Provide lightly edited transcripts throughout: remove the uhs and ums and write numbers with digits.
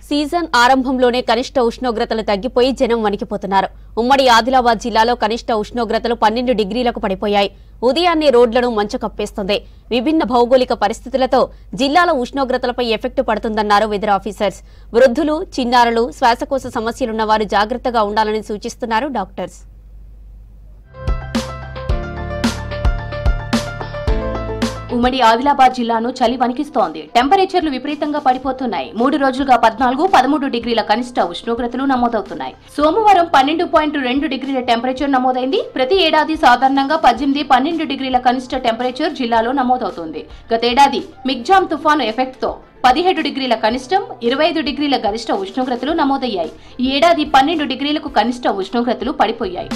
Season ఆరంభంలోనే కనిష్ట ఉష్ణోగ్రతలు తగ్గిపోయి జనం వణికిపోతున్నారు. ఉమ్మడి ఆదిలాబాద్ జిల్లాలో కనిష్ట ఉష్ణోగ్రతలు 12 డిగ్రీలకు పడిపోయాయి. ఉదయాన్నే రోడ్లను మంచు కప్పేస్తుంది. విభిన్న భౌగోళిక పరిస్థితులతో జిల్లాలో ఉష్ణోగ్రతలపై ఎఫెక్ట్ పడుతుందన్నారు వెదర్ ఆఫీసర్స్. వృద్ధులు, చిన్నారులు, శ్వాసకోశ సమస్యలున్న వారు జాగ్రత్తగా ఉండాలని సూచిస్తున్నారు డాక్టర్స్. ఉమ్మడి ఆదిలాబాద్ జిల్లాను చలి వణికిస్తోంది. టెంపరేచర్లు విపరీతంగా పడిపోతున్నాయి. 3 రోజులుగా 14, 13 డిగ్రీల కనిష్ట ఉష్ణోగ్రతలు నమోదవుతున్నాయి. సోమవారం 12.2 డిగ్రీల టెంపరేచర్ నమోదైంది. ప్రతి ఏడాది సాధారణంగా 18, 12 డిగ్రీల కనిష్ట టెంపరేచర్ జిల్లాలో నమోదవుతుంది. గతేడాది మిగ్జామ్ తుఫాను ఎఫెక్ట్ తో 17 డిగ్రీల కనిష్టం, 25 డిగ్రీల గరిష్ట ఉష్ణోగ్రతలు నమోదయ్యాయి. ఈ ఏడాది 12 డిగ్రీలకు కనిష్ట ఉష్ణోగ్రతలు పడిపోయాయి.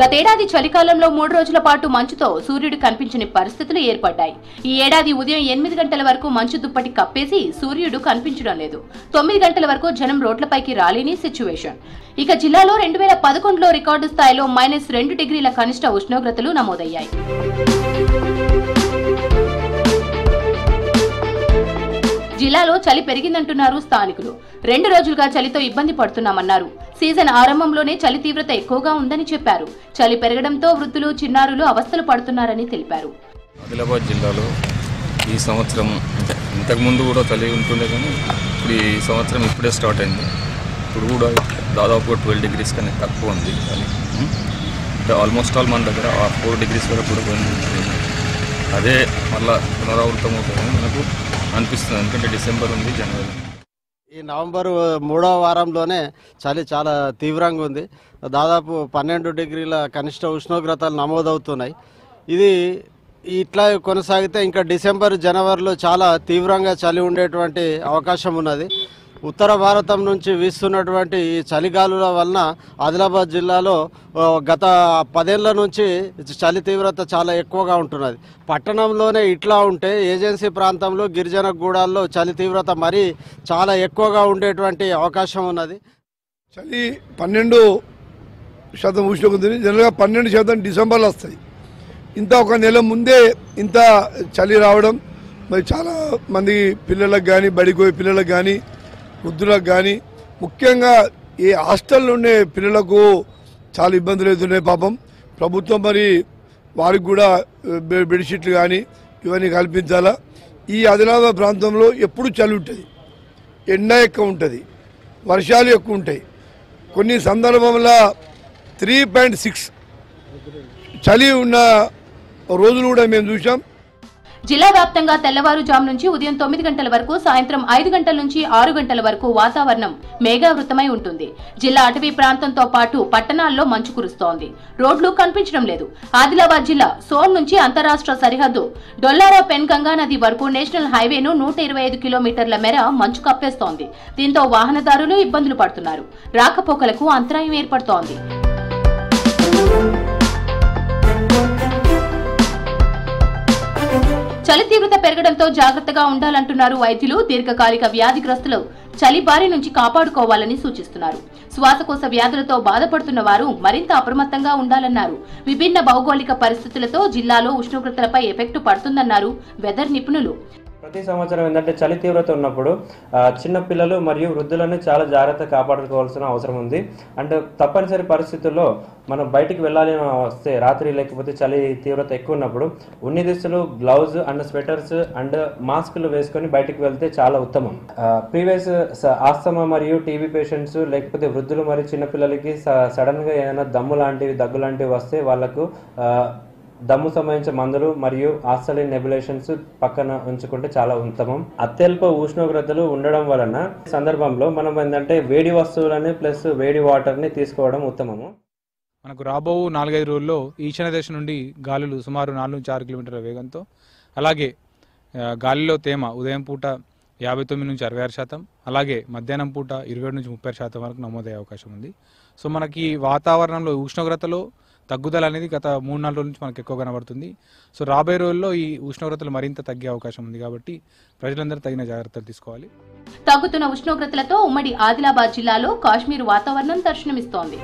గతేడాది చలికాలంలో 3 రోజుల పాటు మంచుతో సూర్యుడు కనిపించని పరిస్థితులు ఏర్పడ్డాయి. ఈ ఏడాది ఉదయం 8 గంటల వరకు మంచు దుప్పటి కప్పేసి సూర్యుడు కనిపించడం లేదు. 9 గంటల వరకు జనం రోడ్లపైకి రాలేని సిచ్యువేషన్. ఇక జిల్లాలో 2011లో రికార్డు స్థాయిలో -2 డిగ్రీల కనిష్ట ఉష్ణోగ్రతలు నమోదయ్యాయి. జిల్లాలో చలి పెరిగిందంటున్నారు స్థానికులు. 2 రోజులుగా చలితో ఇబ్బంది పడుతున్నామన్నారు. సీజన్ ఆరంభంలోనే చలి తీవ్రత ఎక్కువగా ఉందని చెప్పారు. చలి పెరగడంతో వృద్ధులు, చిన్నారులు అవస్థలు పడుతున్నారని తెలిపారు. ఆదిలాబాద్ జిల్లాలో ఈ సంవత్సరం ఇంతకుముందు కూడా చలి ఉంటుండే, కానీ ఇప్పుడు ఈ సంవత్సరం ఇప్పుడే స్టార్ట్ అయింది. ఇప్పుడు కూడా దాదాపు 12 డిగ్రీస్ కన్నా తక్కువ ఉంది. అంటే ఆల్మోస్ట్ ఆల్ మన దగ్గర 4 డిగ్రీస్ వరకు కూడా పోయింది. అదే మళ్ళీ పునరావృతం అవుతుందని మనకు అనిపిస్తుంది. ఎందుకంటే డిసెంబర్ ఉంది, జనవరి. ఈ నవంబర్ 3వ వారంలోనే చలి చాలా తీవ్రంగా ఉంది. దాదాపు 12 డిగ్రీల కనిష్ట ఉష్ణోగ్రతలు నమోదవుతున్నాయి. ఇది ఇట్లా కొనసాగితే ఇంకా డిసెంబర్, జనవరిలో చాలా తీవ్రంగా చలి ఉండేటువంటి అవకాశం ఉన్నది. ఉత్తర భారతం నుంచి వీస్తున్నటువంటి ఈ చలిగాలుల వలన ఆదిలాబాద్ జిల్లాలో గత 10 ఏళ్ల నుంచి చలి తీవ్రత చాలా ఎక్కువగా ఉంటున్నది. పట్టణంలోనే ఇట్లా ఉంటే ఏజెన్సీ ప్రాంతంలో, గిరిజన గూడాల్లో చలి తీవ్రత మరీ చాలా ఎక్కువగా ఉండేటువంటి అవకాశం ఉన్నది. చలి 12% ఉష్ణోగ్రత జనరల్గా 12% డిసెంబర్లో వస్తాయి. ఇంత ఒక నెల ముందే ఇంత చలి రావడం మరి చాలా మంది పిల్లలకు కానీ, బడికి పోయే పిల్లలకు కానీ, వృద్ధులకు కానీ, ముఖ్యంగా ఈ హాస్టల్లో ఉండే పిల్లలకు చాలా ఇబ్బందులు అవుతున్నాయి. పాపం ప్రభుత్వం మరి వారికి కూడా బెడ్షీట్లు కానీ ఇవన్నీ కల్పించాలా. ఈ ఆదిలాబాద్ ప్రాంతంలో ఎప్పుడు చలి ఉంటుంది, ఎండ ఎక్కువ ఉంటుంది, వర్షాలు ఎక్కువ ఉంటాయి. కొన్ని సందర్భంలో 3.6 చలి ఉన్న రోజులు కూడా మేము చూసాం. జిల్లా వ్యాప్తంగా తెల్లవారుజాము నుంచి ఉదయం 9 గంటల వరకు, సాయంత్రం 5 గంటల నుంచి 6 గంటల వరకు వాతావరణం మేఘావృతమై ఉంటుంది. జిల్లా అటవీ ప్రాంతంతో పాటు పట్టణాల్లో మంచు కురుస్తోంది. రోడ్లు కనిపించడం లేదు. ఆదిలాబాద్ జిల్లా సోన్ నుంచి అంతరాష్ట్ర సరిహద్దు డొల్లారా పెన్ గంగా నది వరకు నేషనల్ హైవేను 125 కిలోమీటర్ల మేర మంచు కప్పేస్తోంది. దీంతో వాహనదారులు ఇబ్బందులు పడుతున్నారు. రాకపోకలకు అంతరాయం ఏర్పడుతోంది. చలి తీవ్రత పెరగడంతో జాగ్రత్తగా ఉండాలంటున్నారు వైద్యులు. దీర్ఘకాలిక వ్యాధిగ్రస్తులు చలి బారి నుంచి కాపాడుకోవాలని సూచిస్తున్నారు. శ్వాసకోశ వ్యాధులతో బాధపడుతున్న వారు మరింత అప్రమత్తంగా ఉండాలన్నారు. విభిన్న భౌగోళిక పరిస్థితులతో జిల్లాలో ఉష్ణోగ్రతలపై ఎఫెక్ట్ పడుతుందన్నారు వెదర్ నిపుణులు. ప్రతి సంవత్సరం ఏంటంటే చలి తీవ్రత ఉన్నప్పుడు చిన్న పిల్లలు మరియు వృద్ధులను చాలా జాగ్రత్తగా కాపాడుకోవాల్సిన అవసరం ఉంది. అండ్ తప్పనిసరి పరిస్థితుల్లో మనం బయటికి వెళ్ళాలి వస్తే రాత్రి లేకపోతే చలి తీవ్రత ఎక్కువ ఉన్నప్పుడు ఉన్ని దుస్తులు, గ్లౌజ్ అండ్ స్వెటర్స్ అండ్ మాస్కులు వేసుకొని బయటికి వెళ్తే చాలా ఉత్తమం. ప్రీవియస్ ఆస్తమా మరియు టీబీ పేషెంట్స్ లేకపోతే వృద్ధులు మరియు చిన్నపిల్లలకి సడన్ గా ఏదైనా దమ్ము లాంటివి, దగ్గు లాంటివి వస్తే వాళ్లకు దమ్ము సంబంధించిన మందులు మరియు ఆక్సిజన్ నెబులేషన్స్ పక్కన ఉంచుకుంటే చాలా ఉత్తమం. అత్యల్ప ఉష్ణోగ్రతలు ఉండడం వలన సందర్భంలో మనం ఏంటంటే వేడి వస్తువులని ప్లస్ వేడి వాటర్ని తీసుకోవడం ఉత్తమము. మనకు రాబో 4-5 రోజుల్లో ఈశాన్య దిశ నుండి గాలులు సుమారు 4 నుంచి 6 కిలోమీటర్ల వేగంతో, అలాగే గాలిలో తేమ ఉదయం పూట 59 నుంచి 66%, అలాగే మధ్యాహ్నం పూట 27 నుంచి 30% వరకు నమోదయ్యే అవకాశం ఉంది. సో మనకి వాతావరణంలో ఉష్ణోగ్రతలో తగ్గుదల అనేది గత 3-4 రోజుల నుంచి మనకు ఎక్కువ కనబడుతుంది. సో రాబోయే రోజుల్లో ఈ ఉష్ణోగ్రతలు మరింత తగ్గే అవకాశం ఉంది కాబట్టి ప్రజలందరూ తగిన జాగ్రత్తలు తీసుకోవాలి. తగ్గుతున్న ఉష్ణోగ్రతలతో ఉమ్మడి ఆదిలాబాద్ జిల్లాలో కాశ్మీర్ వాతావరణం దర్శనమిస్తోంది.